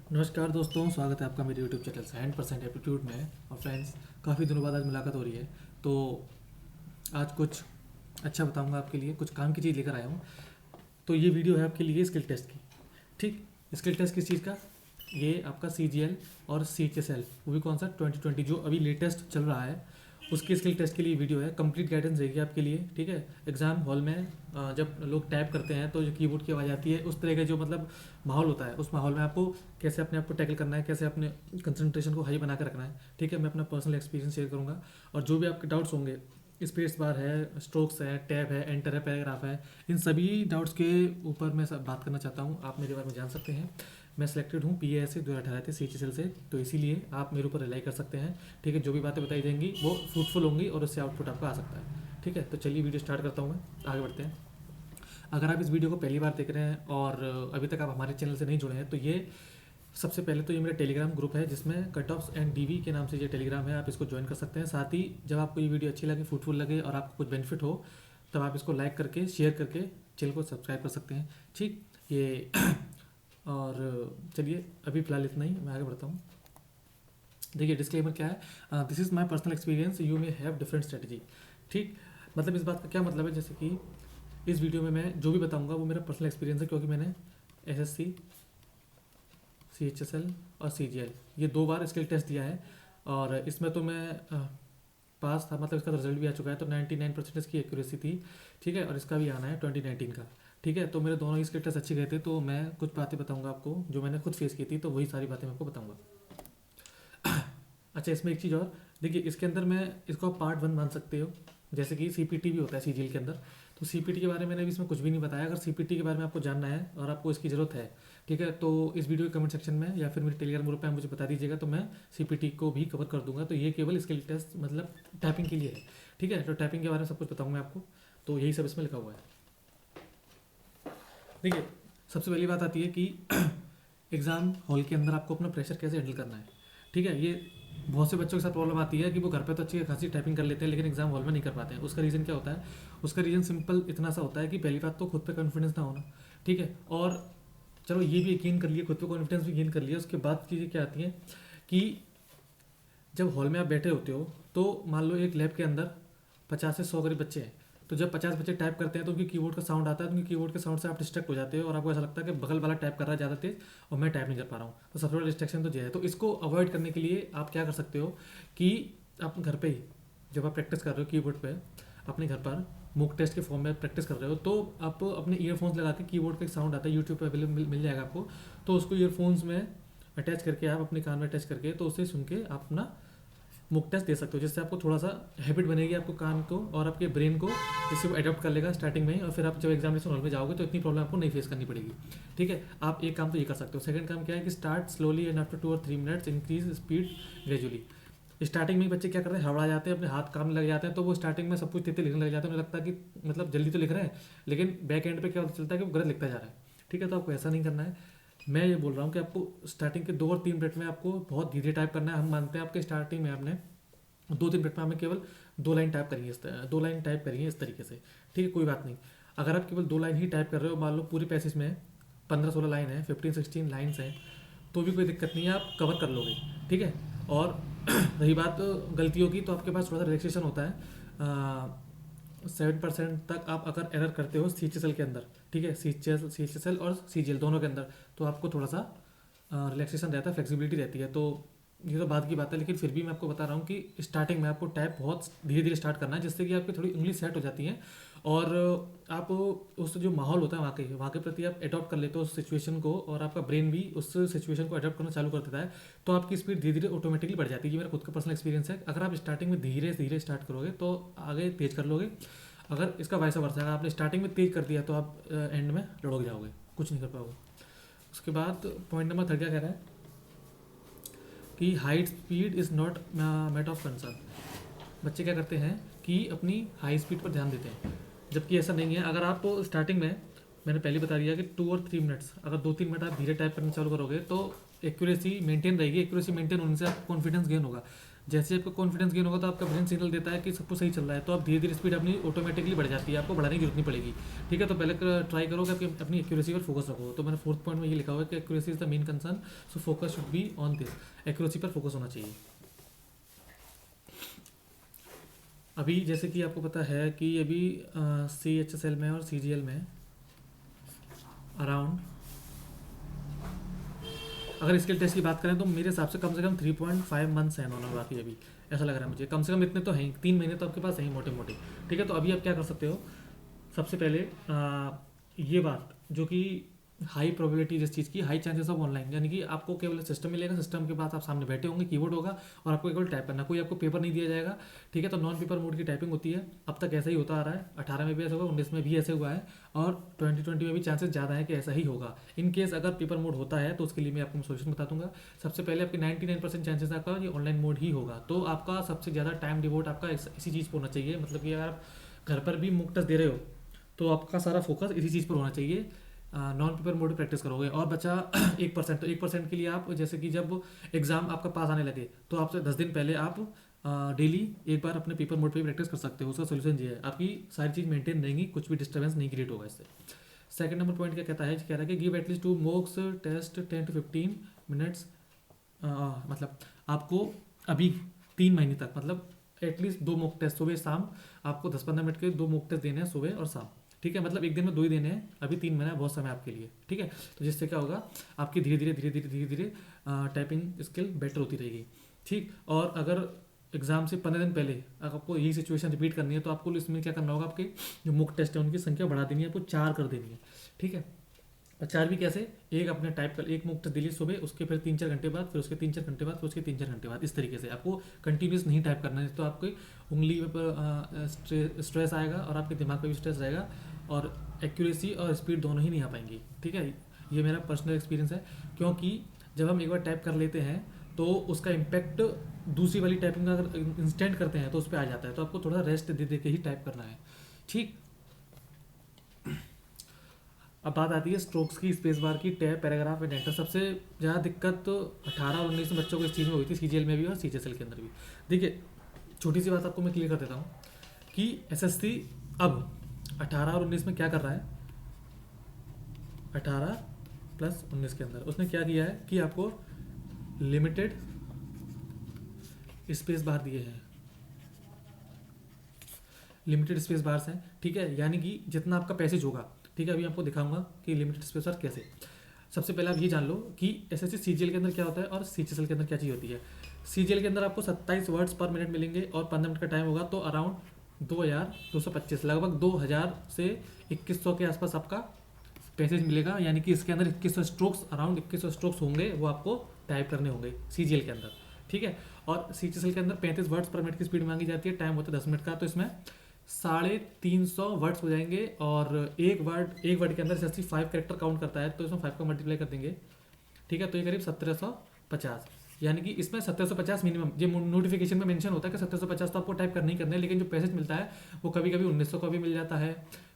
नमस्कार दोस्तों, स्वागत है आपका मेरे यूट्यूब चैनल 100% एप्टीट्यूड में। और फ्रेंड्स, काफ़ी दिनों बाद आज मुलाकात हो रही है, तो आज कुछ अच्छा बताऊंगा आपके लिए, कुछ काम की चीज़ लेकर आया हूँ। तो ये वीडियो है आपके लिए स्किल टेस्ट की। ठीक, स्किल टेस्ट किस चीज़ का? ये आपका CGL और CHSL, वो भी कौन सा 2020 जो अभी लेटेस्ट चल रहा है, उसके स्किल टेस्ट के लिए वीडियो है। कंप्लीट गाइडेंस रहेगी आपके लिए। ठीक है, एग्जाम हॉल में जब लोग टाइप करते हैं तो जो कीबोर्ड की आवाज़ आती है, उस तरह का जो मतलब माहौल होता है, उस माहौल में आपको कैसे अपने आप को टैकल करना है, कैसे अपने कंसंट्रेशन को हाई बना कर रखना है। ठीक है, मैं अपना पर्सनल एक्सपीरियंस शेयर करूँगा। और जो भी आपके डाउट्स होंगे, स्पेस बार है, स्ट्रोक्स है, टैब है, एंटर है, पैराग्राफ है, इन सभी डाउट्स के ऊपर मैं सब बात करना चाहता हूँ। आप मेरे बारे में जान सकते हैं। मैं सिलेक्टेड हूँ PA से 2018 से CHSL से, तो इसीलिए आप मेरे ऊपर रिलाई कर सकते हैं। ठीक है, जो भी बातें बताई जाएंगी वो फ्रूटफुल होंगी और उससे आउटपुट आपका आ सकता है। ठीक है, तो चलिए वीडियो स्टार्ट करता हूँ, मैं आगे बढ़ते हैं। अगर आप इस वीडियो को पहली बार देख रहे हैं और अभी तक आप हमारे चैनल से नहीं जुड़े हैं, तो ये सबसे पहले तो ये मेरा टेलीग्राम ग्रुप है, जिसमें कट ऑफ्स एंड DV के नाम से ये टेलीग्राम है। आप इसको ज्वाइन कर सकते हैं। साथ ही जब आपको ये वीडियो अच्छी लगे, फ्रूटफुल लगे और आपको कुछ बेनिफिट हो, तब आप इसको लाइक करके, शेयर करके चैनल को सब्सक्राइब कर सकते हैं। ठीक, ये और चलिए अभी फ़िलहाल इतना ही, मैं आगे बढ़ता हूँ। देखिए डिस्क्लेमर क्या है, this is my personal experience, you may have different strategy. ठीक, मतलब इस बात का क्या मतलब है, जैसे कि इस वीडियो में मैं जो भी बताऊंगा वो मेरा पर्सनल एक्सपीरियंस है, क्योंकि मैंने SSC, CHSL और CGL ये 2 बार स्किल टेस्ट दिया है। और इसमें तो मैं पास था, मतलब इसका रिजल्ट भी आ चुका है, तो 99% इसकी एक्यूरेसी थी। ठीक है, और इसका भी आना है 2019 का। ठीक है, तो मेरे दोनों ही स्किल टेस्ट अच्छे गए थे। तो मैं कुछ बातें बताऊंगा आपको जो मैंने खुद फेस की थी, तो वही सारी बातें मैं आपको बताऊंगा। अच्छा, इसमें एक चीज़ और, देखिए इसके अंदर मैं इसको पार्ट 1 मान सकते हो, जैसे कि CPT भी होता है CGL के अंदर। तो CPT के बारे में मैंने अभी इसमें कुछ भी नहीं बताया। अगर CPT के बारे में आपको जानना है और आपको इसकी ज़रूरत है, ठीक है, तो इस वीडियो के कमेंट सेक्शन में या फिर मेरे टेलीग्राम ग्रुप पे आप मुझे बता दीजिएगा, तो मैं CPT को भी कवर कर दूंगा। तो ये केवल स्किल टेस्ट मतलब टाइपिंग के लिए है। ठीक है, तो टाइपिंग के बारे में सब कुछ बताऊंगा आपको। तो यही सब इसमें लिखा हुआ है। देखिए, सबसे पहली बात आती है कि एग्ज़ाम हॉल के अंदर आपको अपना प्रेशर कैसे हैंडल करना है। ठीक है, ये बहुत से बच्चों के साथ प्रॉब्लम आती है कि वो घर पे तो अच्छी खासी टाइपिंग कर लेते हैं, लेकिन एग्जाम हॉल में नहीं कर पाते हैं। उसका रीज़न क्या होता है? उसका रीज़न सिंपल इतना सा होता है कि पहली बात तो खुद पे कॉन्फिडेंस ना होना। ठीक है, और चलो ये भी यकीन कर लिए, खुद पे कॉन्फिडेंस भी गेन कर लिया, उसके बाद चीज़ें क्या आती हैं कि जब हॉल में आप बैठे होते हो, तो मान लो एक लैब के अंदर 50 से 100 करीब बच्चे हैं। तो जब 50 बच्चे टाइप करते हैं तो उनकी कीबोर्ड का साउंड आता है, तो उनकी कीबोर्ड के साउंड से आप डिस्ट्रैक्ट हो जाते हो और आपको ऐसा लगता है कि बगल वाला टाइप कर रहा है ज़्यादा तेज और मैं टाइप नहीं कर पा रहा हूँ। तो सबसे बड़ा डिस्ट्रैक्शन तो ये है। तो इसको अवॉइड करने के लिए आप क्या कर सकते हो कि आप घर पे ही जब आप प्रैक्टिस कर रहे हो कीबोर्ड पे, अपने घर पर मूक टेस्ट के फॉर्म में प्रैक्टिस कर रहे हो, तो आप अपने ईयरफोन्स लगा के, कीबोर्ड का एक साउंड आता है यूट्यूब पे अवेलेबल मिल जाएगा आपको, तो उसको ईयरफोन्स में अटैच करके आप अपने कान में अटैच करके, तो उसे सुन के आप अपना मुक टेस्ट दे सकते हो, जिससे आपको थोड़ा सा हैबिट बनेगी आपको कान को और आपके ब्रेन को, जिससे वो अडॉप्ट कर लेगा स्टार्टिंग में ही। और फिर आप जब एग्जामिनेशन हॉल में जाओगे तो इतनी प्रॉब्लम आपको नहीं फेस करनी पड़ेगी। ठीक है, आप एक काम तो ये कर सकते हो। सेकंड काम क्या है कि स्टार्ट स्लोली एंड आफ्टर 2 और 3 minutes increase speed gradually. Starting में ही बच्चे क्या करते हैं, हड़बड़ा जाते हैं, अपने हाथ काम लग जाते हैं, तो वो स्टार्टिंग में सब कुछ तेते लिखने लग जाते हैं। उन्हें लगता है कि मतलब जल्दी तो लिख रहे हैं, लेकिन बैक एंड पे क्या पता चलता है कि वो गलत लिखता जा रहा है। ठीक है, तो आपको ऐसा नहीं करना है। मैं ये बोल रहा हूँ कि आपको स्टार्टिंग के 2 और 3 मिनट में आपको बहुत धीरे टाइप करना है। हम मानते हैं आपके स्टार्टिंग में आपने 2-3 मिनट में हमें केवल 2 लाइन टाइप करिए, 2 लाइन टाइप करिए इस तरीके से। ठीक है, कोई बात नहीं। अगर आप केवल 2 लाइन ही टाइप कर रहे हो, मान लो पूरे पैसेज में 15-16 लाइन है, 15-16 लाइन्स हैं, तो भी कोई दिक्कत नहीं है, आप कवर कर लोगे। ठीक है, और रही बात गलतियों की, तो आपके पास थोड़ा सा रिलैक्सेशन होता है। 7% तक आप अगर एरर करते हो CHSL के अंदर, ठीक है, CHSL और CGL दोनों के अंदर, तो आपको थोड़ा सा रिलैक्सेशन रहता है, फ्लेक्सिबिलिटी रहती है। तो ये तो बाद की बात है, लेकिन फिर भी मैं आपको बता रहा हूँ कि स्टार्टिंग में आपको टाइप बहुत धीरे धीरे स्टार्ट करना है, जिससे कि आपकी थोड़ी उंगली सेट हो जाती है और आप उस जो माहौल होता है वहाँ के प्रति आप अडॉप्ट कर लेते हो उस सिचुएशन को, और आपका ब्रेन भी उस सिचुएशन को अडॉप्ट करना चालू कर देता है। तो आपकी स्पीड धीरे धीरे ऑटोमेटिकली बढ़ जाती है। ये मेरा खुद का पर्सनल एक्सपीरियंस है। अगर आप स्टार्टिंग में धीरे धीरे स्टार्ट करोगे तो आगे तेज कर लोगे। अगर इसका वैसा वर्षा, अगर आपने स्टार्टिंग में तेज कर दिया तो आप एंड में लड़ोग जाओगे, कुछ नहीं कर पाओगे। उसके बाद पॉइंट नंबर 3 क्या कह रहा है कि high speed is not matter of concern. बच्चे क्या करते हैं कि अपनी हाई स्पीड पर ध्यान देते हैं, जबकि ऐसा नहीं है। अगर आप स्टार्टिंग में, मैंने पहले बता दिया कि 2 और 3 मिनट्स, अगर 2-3 मिनट आप धीरे टाइप करना चालू करोगे तो एक्यूरेसी मेंटेन रहेगी। एक्यूरेसी मेंटेन होने से आपको कॉन्फिडेंस गेन होगा। जैसे आपका कॉन्फिडेंस गेन होगा तो आपका ब्रेन सिग्नल देता है कि सब कुछ सही चल रहा है, तो आप धीरे धीरे स्पीड अपनी ऑटोमेटिकली बढ़ जाती है, आपको बढ़ाने की जरूरत नहीं पड़ेगी। ठीक है, तो पहले ट्राई करो कि आपकी अपनी एक्यूरेसी पर फोकस रखो। तो मैंने फोर्थ पॉइंट में ये लिखा हुआ है कि accuracy is the main concern, so focus should be on this. Accuracy पर फोकस होना चाहिए। अभी जैसे कि आपको पता है कि अभी CHSL में और CGL में अराउंड, अगर स्किल टेस्ट की बात करें तो मेरे हिसाब से कम 3.5 मंथ्स हैं दोनों बाकी, अभी ऐसा लग रहा है मुझे, कम से कम इतने तो हैं, 3 महीने तो आपके पास हैं मोटे मोटे। ठीक है, तो अभी आप क्या कर सकते हो, सबसे पहले ये बात जो कि हाई प्रोबेबिलिटी जिस चीज़ की, हाई चांसेस ऑफ ऑनलाइन, यानी कि आपको केवल सिस्टम मिलेगा, सिस्टम के बाद आप सामने बैठे होंगे, कीबोर्ड होगा और आपको केवल टाइप करना, कोई आपको पेपर नहीं दिया जाएगा। ठीक है, तो नॉन पेपर मोड की टाइपिंग होती है, अब तक ऐसा ही होता आ रहा है, 18 में भी ऐसा हुआ, 19 में भी ऐसे हुआ है, और 2020 में भी चांसेस ज़्यादा है कि ऐसा ही होगा। इन केस अगर पेपर मोड होता है तो उसके लिए मैं आपको सोल्यूशन बता दूंगा। सबसे पहले आपके 99% चांसेस आपका ये ऑनलाइन मोड ही होगा, तो आपका सबसे ज़्यादा टाइम डिवोट आपका इसी चीज़ पर होना चाहिए। मतलब कि अगर आप घर पर भी मुक टेस्ट दे रहे हो तो आपका सारा फोकस इसी चीज़ पर होना चाहिए, नॉन पेपर मोड में प्रैक्टिस करोगे। और बचा 1%, तो 1% के लिए आप जैसे कि जब एग्ज़ाम आपका पास आने लगे तो आपसे 10 दिन पहले आप डेली एक बार अपने पेपर मोड पे प्रैक्टिस कर सकते हो। उसका सोल्यूशन ये है, आपकी सारी चीज़ मेंटेन रहेंगी, कुछ भी डिस्टर्बेंस नहीं क्रिएट होगा इससे। सेकंड नंबर पॉइंट क्या कहता है, कह रहा है कि give at least 2 mocks test 10 to 15 minutes, मतलब आपको अभी 3 महीने तक, मतलब एटलीस्ट 2 मॉक टेस्ट सुबह शाम, आपको 10-15 मिनट के 2 मॉक टेस्ट देने हैं सुबह और शाम। ठीक है, मतलब एक दिन में 2 ही देने हैं, अभी 3 महीना बहुत समय आपके लिए। ठीक है, तो जिससे क्या होगा, आपकी धीरे धीरे टाइपिंग स्किल बेटर होती रहेगी। ठीक, और अगर एग्जाम से 15 दिन पहले अगर आपको यही सिचुएशन रिपीट करनी है तो आपको इसमें क्या करना होगा, आपके जो मुक टेस्ट है उनकी संख्या बढ़ा देनी है, आपको 4 कर देनी है। ठीक है, और 4 भी कैसे, एक अपने टाइप कर, एक मुक टेस्ट दिल्ली सुबह, उसके फिर 3-4 घंटे बाद, फिर उसके 3-4 घंटे बाद, फिर उसके 3-4 घंटे बाद, इस तरीके से आपको कंटिन्यूस नहीं टाइप करना है, तो आपकी उंगली पर स्ट्रेस आएगा और आपके दिमाग पर भी स्ट्रेस रहेगा, और एक्यूरेसी और स्पीड दोनों ही नहीं आ पाएंगी। ठीक है, ये मेरा पर्सनल एक्सपीरियंस है, क्योंकि जब हम एक बार टाइप कर लेते हैं तो उसका इम्पैक्ट दूसरी वाली टाइपिंग अगर इंस्टेंट करते हैं तो उस पर आ जाता है, तो आपको थोड़ा रेस्ट दे दे के ही टाइप करना है। ठीक, अब बात आती है स्ट्रोक्स की, स्पेस बार की, टैब, पैराग्राफ एंड एंटर। सबसे ज़्यादा दिक्कत तो 18 और 19 में बच्चों को इस चीज़ में हुई थी, CGL में भी और CHSL के अंदर भी। देखिए, छोटी सी बात आपको मैं क्लियर कर देता हूँ कि SSC अब 18 और 19 में क्या कर रहा है, 18 प्लस 19 के अंदर उसने क्या किया है कि आपको लिमिटेड स्पेस बार दिए हैं, लिमिटेड स्पेस बार्स हैं। ठीक है, यानी कि जितना आपका पैसेज होगा, ठीक है, अभी आपको दिखाऊंगा कि लिमिटेड स्पेस बार कैसे। सबसे पहले आप ये जान लो कि SSC CGL के अंदर क्या होता है और CHSL के अंदर क्या चीज़ होती है। CGL के अंदर आपको 27 वर्ड्स पर मिनट मिलेंगे और 15 मिनट का टाइम होगा, तो अराउंड 2225, लगभग 2000 से 2100 के आसपास आपका पैसेज मिलेगा। यानी कि इसके अंदर 2100 स्ट्रोक्स, अराउंड 2100 स्ट्रोक्स होंगे, वो आपको टाइप करने होंगे CGL के अंदर। ठीक है, और CHSL के अंदर 35 वर्ड्स पर मिनट की स्पीड मांगी जाती है, टाइम होता है 10 मिनट का, तो इसमें 350 वर्ड्स हो जाएंगे। और एक वर्ड के अंदर जैसे 5 कैरेक्टर काउंट करता है, तो इसमें 5 का मल्टीप्लाई कर देंगे। ठीक है, तो ये करीब 1750, यानी कि इसमें 1750 मिनिमम, ये नोटिफिकेशन में मेंशन होता है कि 1750 तो आपको टाइप करना ही करना है, लेकिन जो पैसेज मिलता है वो कभी कभी 1900 का भी मिल जाता है,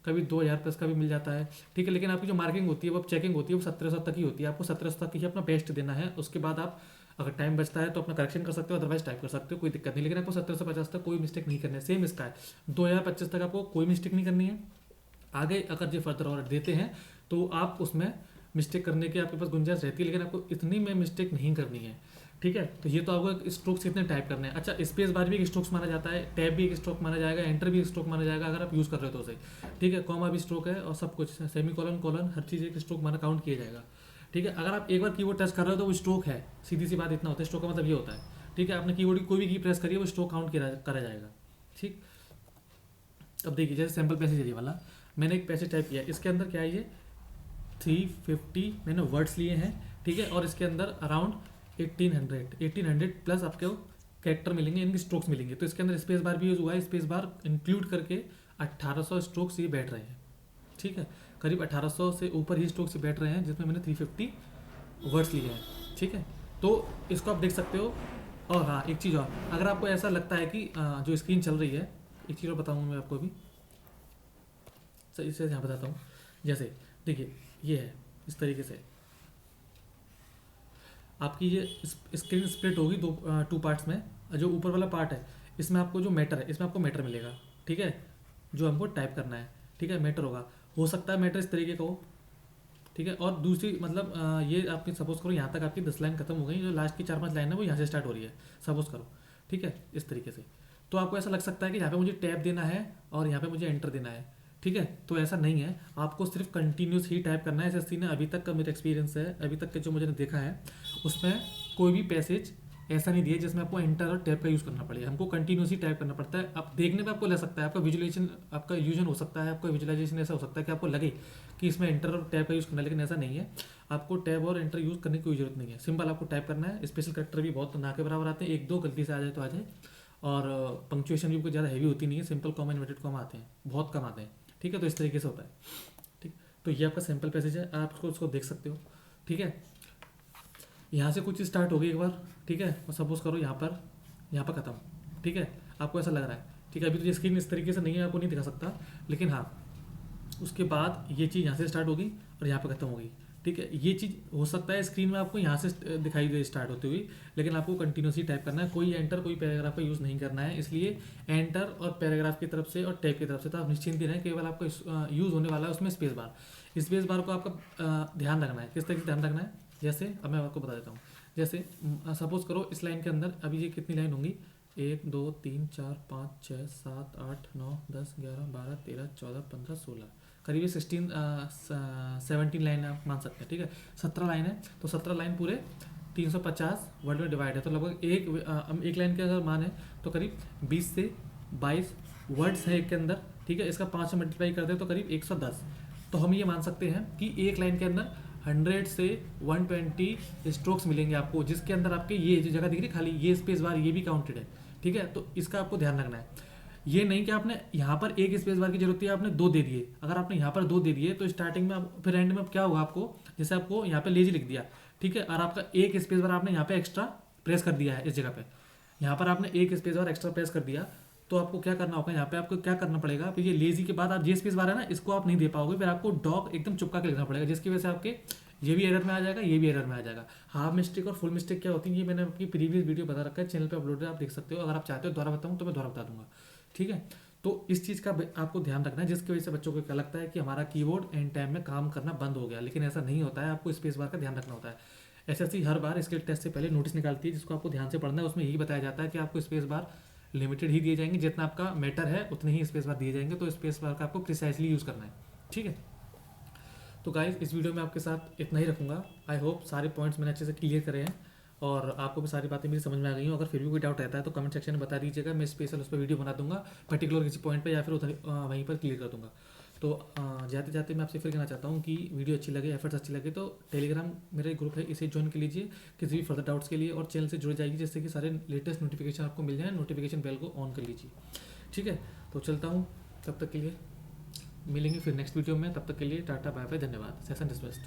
कभी 2000 प्लस का भी मिल जाता है। ठीक है, लेकिन आपकी जो मार्किंग होती है, वो चेकिंग होती है, वो 1700 तक ही होती है, आपको 1700 तक ही अपना बेस्ट देना है। उसके बाद आप अगर टाइम बचता है तो अपना करेक्शन कर सकते हो, अदरवाइज टाइप कर सकते हो, कोई दिक्कत नहीं, लेकिन आपको 1750 तक कोई मिस्टेक नहीं करनी है। सेम इसका है, 2025 तक आपको कोई मिस्टेक नहीं करनी है। आगे अगर जो फर्दर ऑर्डर देते हैं तो आप उसमें मिस्टेक करने की आपके पास गुंजाइश रहती है, लेकिन आपको इतनी में मिस्टेक नहीं करनी है। ठीक है, तो ये तो आपको स्ट्रोक्स कितने टाइप करने हैं। अच्छा, स्पेस बार भी एक स्ट्रोक्स माना जाता है, टैब भी एक स्ट्रोक माना जाएगा, एंटर भी एक स्ट्रोक माना जाएगा अगर आप यूज़ कर रहे हो तो उसे। ठीक है, कॉमा भी स्ट्रोक है और सब कुछ, सेमी कॉलन कॉलन हर चीज़ एक स्ट्रोक माना काउंट किया जाएगा। ठीक है, अगर आप एक बार कीबोर्ड टच कर रहे हो तो वो स्ट्रोक है, सीधी सी बात इतना होता है। स्ट्रोक का मतलब ये होता है, ठीक है, आपने कीबोर्ड की कोई भी की प्रेस करिए वो स्ट्रोक काउंट करा जाएगा। ठीक, अब देखिए जैसे सैम्पल पैसेज है ये वाला, मैंने एक पैसेज टाइप किया, इसके अंदर क्या है, ये 350 मैंने वर्ड्स लिए हैं। ठीक है, और इसके अंदर अराउंड 1800 प्लस आपके कैरेक्टर मिलेंगे, इनकी स्ट्रोक्स मिलेंगे, तो इसके अंदर स्पेस बार भी यूज हुआ है। स्पेस बार इंक्लूड करके 1800 स्ट्रोक्स ये बैठ रहे हैं। ठीक है, करीब 1800 से ऊपर ही स्ट्रोक्स बैठ रहे हैं, जिसमें मैंने 350 वर्ड्स लिए हैं। ठीक है, तो इसको आप देख सकते हो। और हाँ, एक चीज़ और, अगर आपको ऐसा लगता है कि जो स्क्रीन चल रही है, एक चीज़ और बताऊँगा मैं आपको अभी, सही से यहाँ बताता हूँ। जैसे देखिए, ये है इस तरीके से आपकी ये स्क्रीन स्प्लिट होगी 2 पार्ट्स में। जो ऊपर वाला पार्ट है इसमें आपको जो मैटर है इसमें आपको मैटर मिलेगा, ठीक है, जो हमको टाइप करना है, ठीक है, मैटर होगा। हो सकता है मैटर इस तरीके का हो, ठीक है। और दूसरी मतलब ये आपकी सपोज करो यहाँ तक आपकी 10 लाइन खत्म हो गई, जो लास्ट की 4-5 लाइन है वो यहाँ से स्टार्ट हो रही है, सपोज करो, ठीक है, इस तरीके से। तो आपको ऐसा लग सकता है कि यहाँ पे मुझे टैब देना है और यहाँ पे मुझे एंटर देना है, ठीक है। तो ऐसा नहीं है, आपको सिर्फ कंटिन्यूस ही टाइप करना है। एसएससी ने अभी तक का मेरा एक्सपीरियंस है, अभी तक के जो मुझे देखा है उसमें कोई भी पैसेज ऐसा नहीं दिया जिसमें आपको एंटर और टैब का यूज़ करना पड़े। हमको कंटिन्यूसली टाइप करना पड़ता है। आप देखने पे आपको लग सकता है, आपका विजुअलाइजेशन, आपका इल्यूजन हो सकता है, आपका विजुअलाइजेशन ऐसा हो सकता है कि आपको लगे कि इसमें एंटर और टैब का यूज़ करना है, लेकिन ऐसा नहीं है। आपको टैब और एंटर यूज़ करने की कोई जरूरत नहीं है, सिंपल आपको टाइप करना है। स्पेशल करेक्टर भी बहुत ना के बराबर आते हैं, एक दो गलती से आ जाए तो आ जाए, और पंक्चुएशन भी कोई ज़्यादा हैवी होती नहीं है, सिंपल कॉमा इन्वर्टेड कॉमा आते हैं, बहुत कम आते हैं, ठीक है। तो इस तरीके से होता है, ठीक। तो ये आपका सैम्पल पैसेज है, आप उसको देख सकते हो, ठीक है। यहाँ से कुछ स्टार्ट हो गई एक बार, ठीक है, और सपोज करो यहाँ पर खत्म, ठीक है। आपको ऐसा लग रहा है, ठीक है, अभी तो ये स्क्रीन इस तरीके से नहीं है, आपको नहीं दिखा सकता, लेकिन हाँ उसके बाद ये चीज़ यहाँ से स्टार्ट होगी और यहाँ पे खत्म होगी, ठीक है। ये चीज़ हो सकता है स्क्रीन में आपको यहाँ से दिखाई दे स्टार्ट होती हुई, लेकिन आपको कंटिन्यूसली टाइप करना है, कोई एंटर कोई पैराग्राफ का यूज़ नहीं करना है। इसलिए एंटर और पैराग्राफ की तरफ से और टैब की तरफ से तो आप निश्चिंत ही रहें, केवल आपका यूज़ होने वाला है उसमें स्पेस बार। स्पेस बार को आपका ध्यान रखना है। किस तरीके से ध्यान रखना है, जैसे अब मैं आपको बता देता हूँ। जैसे सपोज करो इस लाइन के अंदर अभी ये कितनी लाइन होंगी, 1 2 3 4 5 6 7 8 9 10 11 12 13 14 15 16, करीब 17 लाइन आप मान सकते हैं, ठीक है। 17 लाइन है, तो 17 लाइन पूरे 350 वर्ड में डिवाइड है, तो लगभग एक लाइन के अगर मान है तो करीब 20 से 22 वर्ड्स है एक के अंदर, ठीक है। इसका 5 से मल्टीप्लाई कर दे तो करीब 110। तो हम ये मान सकते हैं कि एक लाइन के अंदर 100 से 120 स्ट्रोक्स मिलेंगे आपको, जिसके अंदर आपके ये जो जगह दिख रही है खाली, ये स्पेस बार ये भी काउंटेड है, ठीक है। तो इसका आपको ध्यान रखना है। ये नहीं कि आपने यहाँ पर एक स्पेस बार की जरूरत है, आपने 2 दे दिए। अगर आपने यहाँ पर 2 दे दिए तो स्टार्टिंग में फिर एंड में क्या होगा आपको, जैसे आपको यहाँ पे लेजी लिख दिया, ठीक है, और आपका एक स्पेस बार आपने यहाँ पे एक्स्ट्रा प्रेस कर दिया है इस जगह पे, यहाँ पर आपने एक स्पेस बार एक्स्ट्रा प्रेस कर दिया, तो आपको क्या करना होगा, यहाँ पे आपको क्या करना पड़ेगा, फिर ये लेजी के बाद आप जे स्पेस बार है ना, इसको आप नहीं दे पाओगे, फिर आपको डॉग एकदम चुपका के लिखना पड़ेगा, जिसकी वजह से आपके ये भी एरर में आ जाएगा, ये भी एरर में आ जाएगा। हाफ मिस्टेक और फुल मिस्टेक क्या होती है, ये मैंने आपकी प्रीवियस वीडियो बता रखा है, चैनल पे अपलोड है, आप देख सकते हो। अगर आप चाहते हो दोबारा बताऊँ तो मैं दोबारा बता दूंगा, ठीक है। तो इस चीज़ का आपको ध्यान रखना है, जिसकी वजह से बच्चों को क्या लगता है कि हमारा कीबोर्ड एंड टाइम में काम करना बंद हो गया, लेकिन ऐसा नहीं होता है। आपको स्पेस बार का ध्यान रखना होता है। एसएससी हर बार इसके टेस्ट से पहले नोटिस निकालती है, जिसको आपको ध्यान से पढ़ना है। उसमें यही बताया जाता है कि आपको स्पेस बार लिमिटेड ही दिए जाएंगे, जितना आपका मैटर है उतने ही स्पेस बार दिए जाएंगे, तो स्पेस बार का आपको प्रिसाइसली यूज़ करना है, ठीक है। तो गाइस इस वीडियो में आपके साथ इतना ही रखूँगा। आई होप सारे पॉइंट्स मैंने अच्छे से क्लियर करे हैं और आपको भी सारी बातें मेरी समझ में आ गई हो। अगर फिर भी कोई डाउट रहता है तो कमेंट सेक्शन में बता दीजिएगा, मैं स्पेशल उस पर वीडियो बना दूंगा पर्टिकुलर किसी पॉइंट पे, या फिर उधर वहीं पर क्लियर कर दूंगा। तो जाते जाते मैं आपसे फिर कहना चाहता हूँ कि वीडियो अच्छी लगे, एफर्ट्स अच्छी लगे तो टेलीग्राम मेरा एक ग्रुप है, इसे ज्वाइन कर लीजिए किसी भी फर्दर डाउट्स के लिए, और चैनल से जुड़ जाइए जिससे कि सारे लेटेस्ट नोटिफिकेशन आपको मिल जाए। नोटिफिकेशन बेल को ऑन कर लीजिए, ठीक है। तो चलता हूँ, तब तक के लिए मिलेंगे फिर नेक्स्ट वीडियो में, तब तक के लिए टाटा बाय बाय, धन्यवाद। Session dismissed.